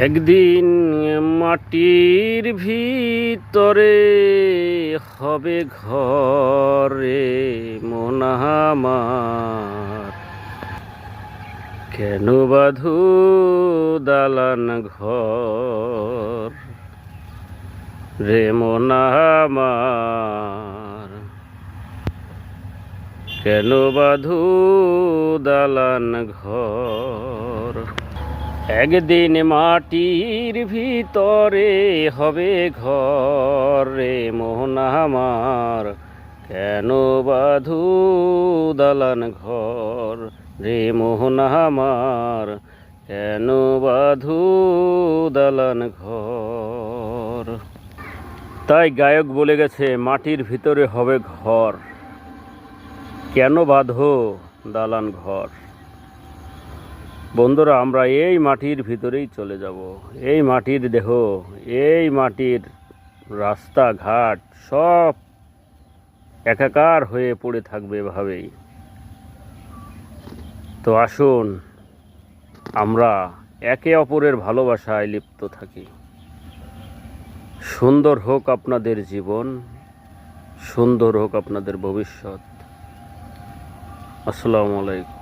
একদিন মাটির ভিতরে হবে ঘরে মন আমার, কেন বাঁধু দালান ঘর রে মন আমার, কেন বাঁধু দালান ঘর। একদিন মাটির ভিতরে হবে ঘর রে মন আমার, কেন বাঁধু দালান ঘর রে মন আমার, কেন বাঁধু দালান ঘর। তাই গায়ক বলে গেছে মাটির ভিতরে হবে ঘর, কেন বাঁধো দালান ঘর। বন্ধুরা, আমরা এই মাটির ভিতরেই চলে যাব। এই মাটির দেহ, এই মাটির রাস্তাঘাট সব একাকার হয়ে পড়ে থাকবে এভাবেই। তো আসুন আমরা একে অপরের ভালোবাসায় লিপ্ত থাকি। সুন্দর হোক আপনাদের জীবন, সুন্দর হোক আপনাদের ভবিষ্যৎ। আসসালামু আলাইকুম।